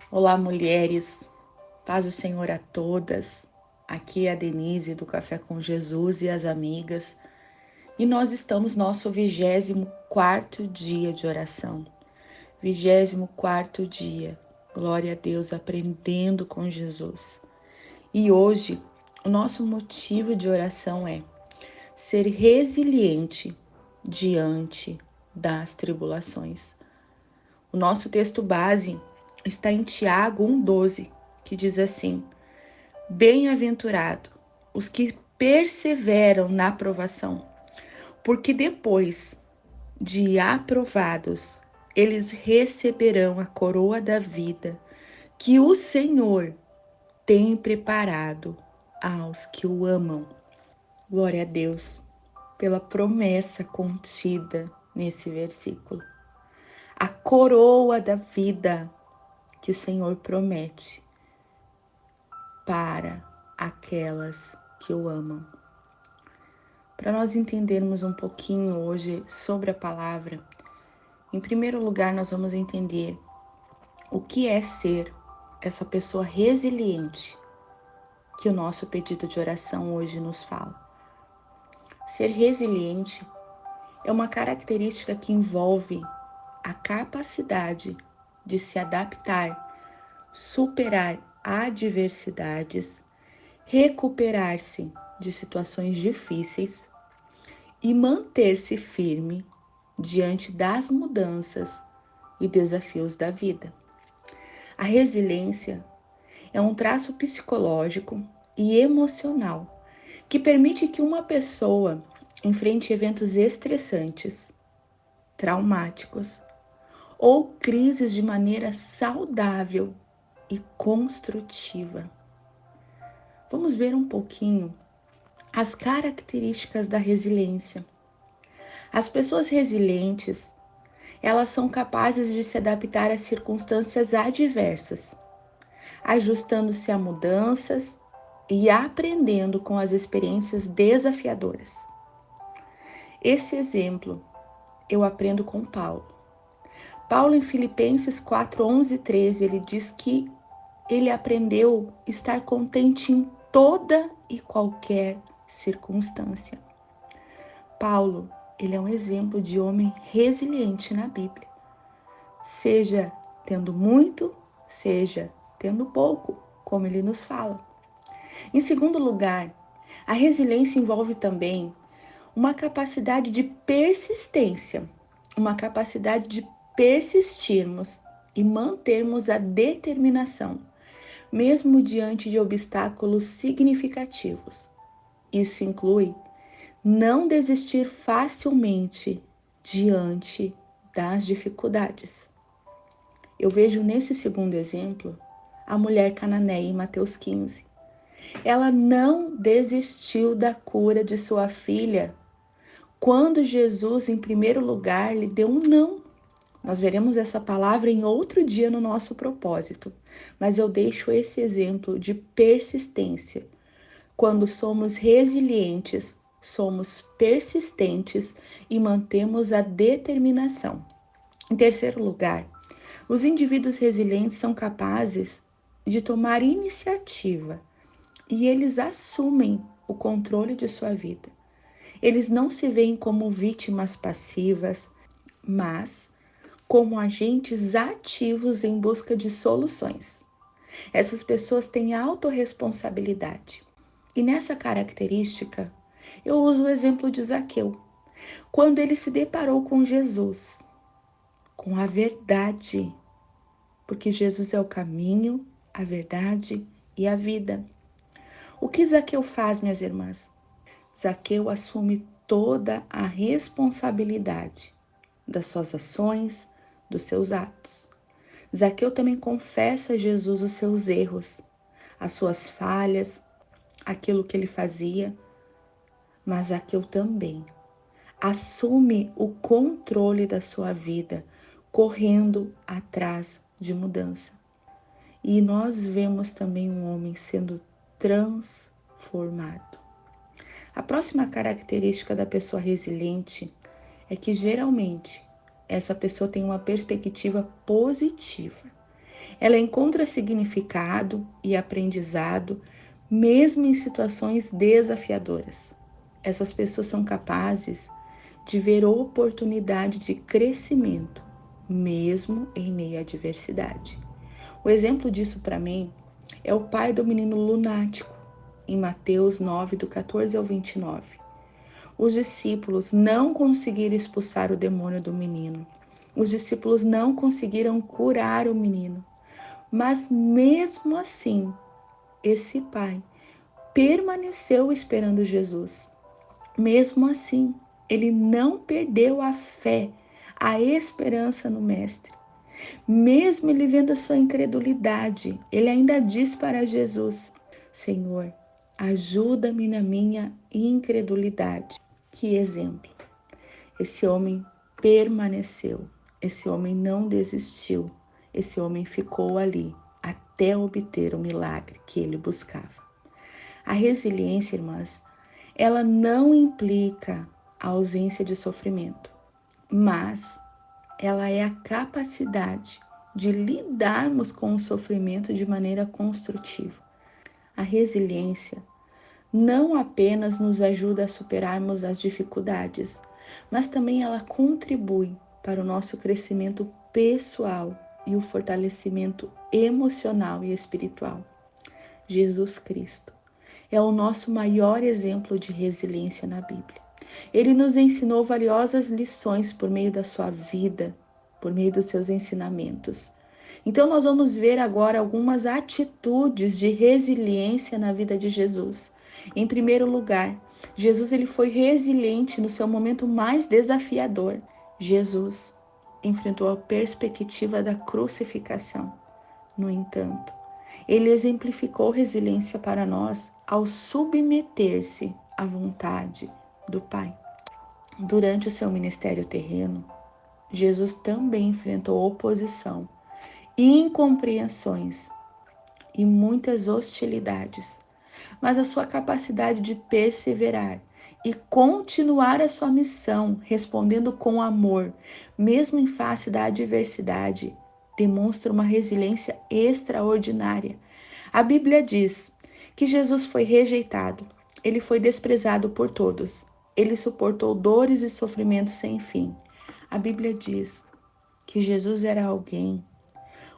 Olá, mulheres, paz do Senhor a todas. Aqui é a Denise do Café com Jesus e as amigas, e nós estamos no nosso 24º dia de oração. 24º dia, glória a Deus, aprendendo com Jesus. E hoje, o nosso motivo de oração é ser resiliente diante das tribulações. O nosso texto base está em Tiago 1,12, que diz assim: Bem-aventurado os que perseveram na aprovação, porque depois de aprovados, eles receberão a coroa da vida que o Senhor tem preparado aos que o amam. Glória a Deus pela promessa contida nesse versículo. A coroa da vida que o Senhor promete para aquelas que o amam. Para nós entendermos um pouquinho hoje sobre a palavra, em primeiro lugar nós vamos entender o que é ser essa pessoa resiliente que o nosso pedido de oração hoje nos fala. Ser resiliente é uma característica que envolve a capacidade de se adaptar, superar adversidades, recuperar-se de situações difíceis e manter-se firme diante das mudanças e desafios da vida. A resiliência é um traço psicológico e emocional que permite que uma pessoa enfrente eventos estressantes, traumáticos ou crises de maneira saudável e construtiva. Vamos ver um pouquinho as características da resiliência. As pessoas resilientes, elas são capazes de se adaptar a circunstâncias adversas, ajustando-se a mudanças e aprendendo com as experiências desafiadoras. Esse exemplo eu aprendo com Paulo. Paulo, em Filipenses 4:11 e 13, ele diz que ele aprendeu a estar contente em toda e qualquer circunstância. Paulo, ele é um exemplo de homem resiliente na Bíblia. Seja tendo muito, seja tendo pouco, como ele nos fala. Em segundo lugar, a resiliência envolve também uma capacidade de persistência, uma capacidade de persistirmos e mantermos a determinação, mesmo diante de obstáculos significativos. Isso inclui não desistir facilmente diante das dificuldades. Eu vejo nesse segundo exemplo a mulher cananeia em Mateus 15. Ela não desistiu da cura de sua filha quando Jesus, em primeiro lugar, lhe deu um não. Nós veremos essa palavra em outro dia no nosso propósito, mas eu deixo esse exemplo de persistência. Quando somos resilientes, somos persistentes e mantemos a determinação. Em terceiro lugar, os indivíduos resilientes são capazes de tomar iniciativa e eles assumem o controle de sua vida. Eles não se veem como vítimas passivas, mas como agentes ativos em busca de soluções. Essas pessoas têm autorresponsabilidade. E nessa característica, eu uso o exemplo de Zaqueu, quando ele se deparou com Jesus, com a verdade, porque Jesus é o caminho, a verdade e a vida. O que Zaqueu faz, minhas irmãs? Zaqueu assume toda a responsabilidade das suas ações, dos seus atos. Zaqueu também confessa a Jesus os seus erros, as suas falhas, aquilo que ele fazia, mas Zaqueu também assume o controle da sua vida, correndo atrás de mudança. E nós vemos também um homem sendo transformado. A próxima característica da pessoa resiliente é que geralmente essa pessoa tem uma perspectiva positiva. Ela encontra significado e aprendizado mesmo em situações desafiadoras. Essas pessoas são capazes de ver oportunidade de crescimento, mesmo em meio à adversidade. O exemplo disso para mim é o pai do menino lunático, em Mateus 9, do 14 ao 29. Os discípulos não conseguiram expulsar o demônio do menino. Os discípulos não conseguiram curar o menino. Mas mesmo assim, esse pai permaneceu esperando Jesus. Mesmo assim, ele não perdeu a fé, a esperança no Mestre. Mesmo ele vendo a sua incredulidade, ele ainda diz para Jesus: Senhor, ajuda-me na minha incredulidade. Que exemplo! Esse homem permaneceu, esse homem não desistiu, esse homem ficou ali até obter o milagre que ele buscava. A resiliência, irmãs, ela não implica a ausência de sofrimento, mas ela é a capacidade de lidarmos com o sofrimento de maneira construtiva. A resiliência não apenas nos ajuda a superarmos as dificuldades, mas também ela contribui para o nosso crescimento pessoal e o fortalecimento emocional e espiritual. Jesus Cristo é o nosso maior exemplo de resiliência na Bíblia. Ele nos ensinou valiosas lições por meio da sua vida, por meio dos seus ensinamentos. Então nós vamos ver agora algumas atitudes de resiliência na vida de Jesus. Em primeiro lugar, Jesus ele foi resiliente no seu momento mais desafiador. Jesus enfrentou a perspectiva da crucificação. No entanto, ele exemplificou resiliência para nós ao submeter-se à vontade do Pai. Durante o seu ministério terreno, Jesus também enfrentou oposição, incompreensões e muitas hostilidades, mas a sua capacidade de perseverar e continuar a sua missão, respondendo com amor, mesmo em face da adversidade, demonstra uma resiliência extraordinária. A Bíblia diz que Jesus foi rejeitado, ele foi desprezado por todos, ele suportou dores e sofrimentos sem fim. A Bíblia diz que Jesus era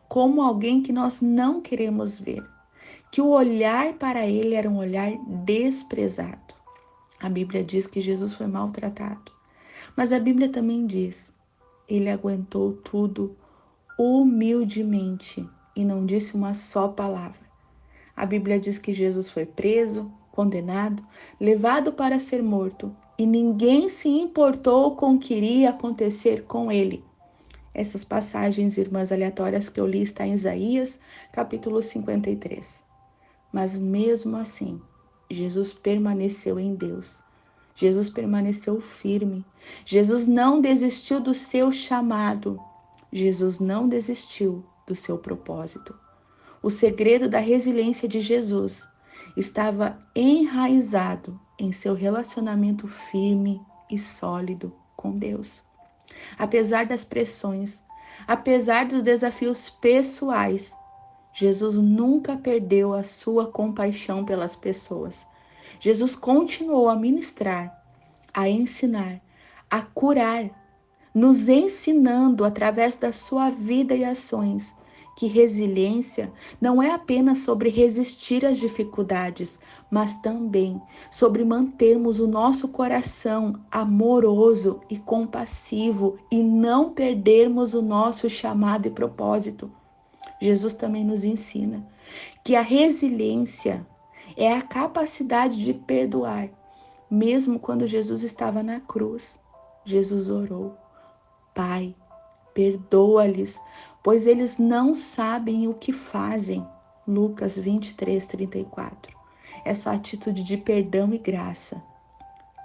como alguém que nós não queremos ver, que o olhar para ele era um olhar desprezado. A Bíblia diz que Jesus foi maltratado, mas a Bíblia também diz, ele aguentou tudo humildemente e não disse uma só palavra. A Bíblia diz que Jesus foi preso, condenado, levado para ser morto e ninguém se importou com o que iria acontecer com ele. Essas passagens, irmãs, aleatórias que eu li está em Isaías, capítulo 53. Mas mesmo assim, Jesus permaneceu em Deus. Jesus permaneceu firme. Jesus não desistiu do seu chamado. Jesus não desistiu do seu propósito. O segredo da resiliência de Jesus estava enraizado em seu relacionamento firme e sólido com Deus. Apesar das pressões, apesar dos desafios pessoais, Jesus nunca perdeu a sua compaixão pelas pessoas. Jesus continuou a ministrar, a ensinar, a curar, nos ensinando através da sua vida e ações que resiliência não é apenas sobre resistir às dificuldades, mas também sobre mantermos o nosso coração amoroso e compassivo e não perdermos o nosso chamado e propósito. Jesus também nos ensina que a resiliência é a capacidade de perdoar. Mesmo quando Jesus estava na cruz, Jesus orou: Pai, perdoa-lhes, pois eles não sabem o que fazem. Lucas 23, 34. Essa atitude de perdão e graça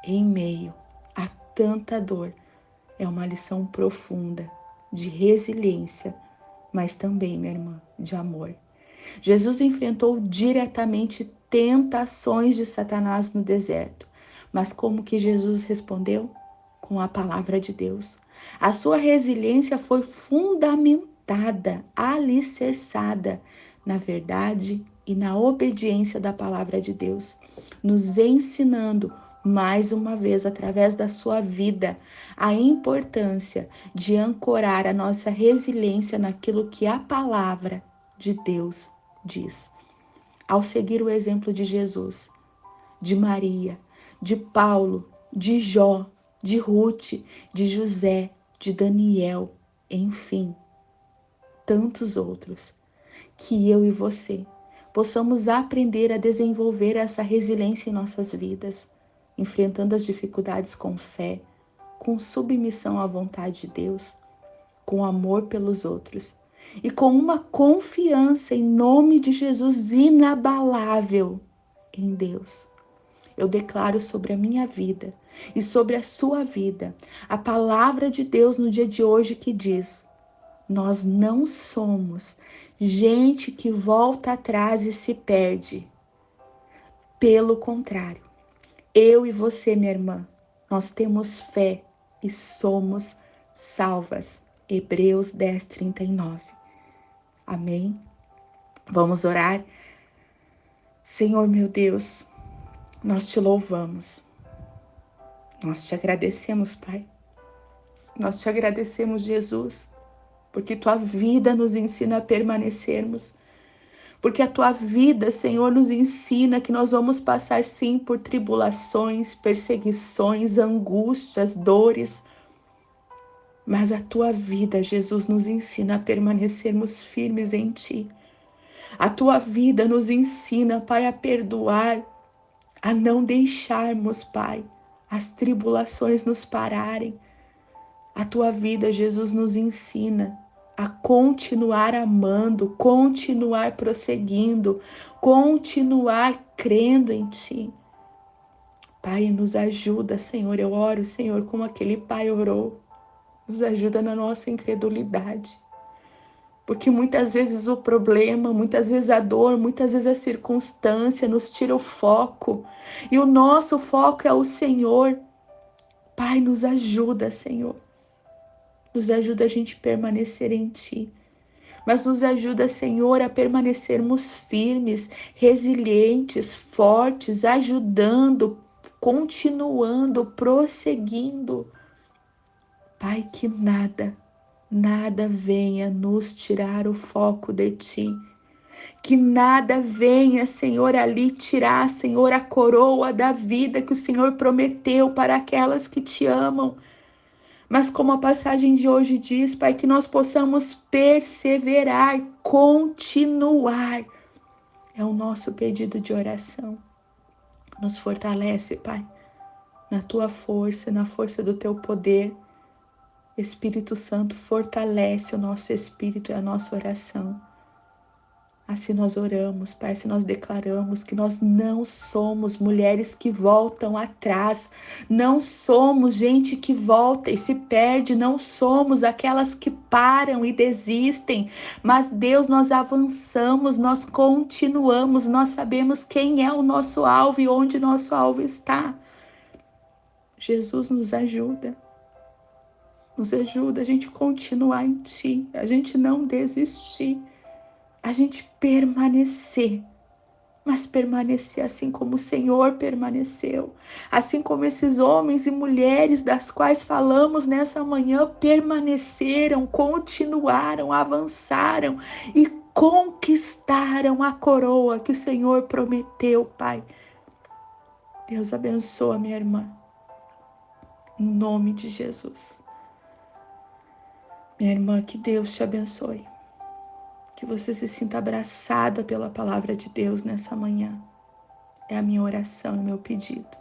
em meio a tanta dor é uma lição profunda de resiliência, mas também, minha irmã, de amor. Jesus enfrentou diretamente tentações de Satanás no deserto, mas como que Jesus respondeu? Com a palavra de Deus. A sua resiliência foi fundamental fundamentada, alicerçada na verdade e na obediência da palavra de Deus, nos ensinando mais uma vez através da sua vida a importância de ancorar a nossa resiliência naquilo que a palavra de Deus diz. Ao seguir o exemplo de Jesus, de Maria, de Paulo, de Jó, de Ruth, de José, de Daniel, enfim, tantos outros, que eu e você possamos aprender a desenvolver essa resiliência em nossas vidas, enfrentando as dificuldades com fé, com submissão à vontade de Deus, com amor pelos outros e com uma confiança em nome de Jesus inabalável em Deus. Eu declaro sobre a minha vida e sobre a sua vida a palavra de Deus no dia de hoje que diz: nós não somos gente que volta atrás e se perde. Pelo contrário, eu e você, minha irmã, nós temos fé e somos salvas. Hebreus 10:39. Amém? Vamos orar? Senhor meu Deus, nós te louvamos. Nós te agradecemos, Pai. Nós te agradecemos, Jesus, porque tua vida nos ensina a permanecermos. Porque a tua vida, Senhor, nos ensina que nós vamos passar sim por tribulações, perseguições, angústias, dores. Mas a tua vida, Jesus, nos ensina a permanecermos firmes em ti. A tua vida nos ensina, Pai, a perdoar, a não deixarmos, Pai, as tribulações nos pararem. A tua vida, Jesus, nos ensina a continuar amando, continuar prosseguindo, continuar crendo em ti. Pai, nos ajuda, Senhor. Eu oro, Senhor, como aquele pai orou. Nos ajuda na nossa incredulidade. Porque muitas vezes o problema, muitas vezes a dor, muitas vezes a circunstância nos tira o foco. E o nosso foco é o Senhor. Pai, nos ajuda, Senhor. Nos ajuda a gente permanecer em ti. Mas nos ajuda, Senhor, a permanecermos firmes, resilientes, fortes, ajudando, continuando, prosseguindo. Pai, que nada venha nos tirar o foco de ti. Que nada venha, Senhor, ali tirar, Senhor, a coroa da vida que o Senhor prometeu para aquelas que te amam. Mas como a passagem de hoje diz, Pai, que nós possamos perseverar, continuar. É o nosso pedido de oração. Nos fortalece, Pai, na tua força, na força do teu poder. Espírito Santo, fortalece o nosso espírito e a nossa oração. Assim nós oramos, Pai, assim nós declaramos que nós não somos mulheres que voltam atrás, não somos gente que volta e se perde, não somos aquelas que param e desistem, mas Deus, nós avançamos, nós continuamos, nós sabemos quem é o nosso alvo e onde nosso alvo está. Jesus nos ajuda a gente continuar em Ti, a gente não desistir, a gente permanecer, mas permanecer assim como o Senhor permaneceu, assim como esses homens e mulheres das quais falamos nessa manhã permaneceram, continuaram, avançaram e conquistaram a coroa que o Senhor prometeu, Pai. Deus abençoa minha irmã, em nome de Jesus. Minha irmã, que Deus te abençoe. Que você se sinta abraçada pela palavra de Deus nessa manhã. É a minha oração e meu pedido.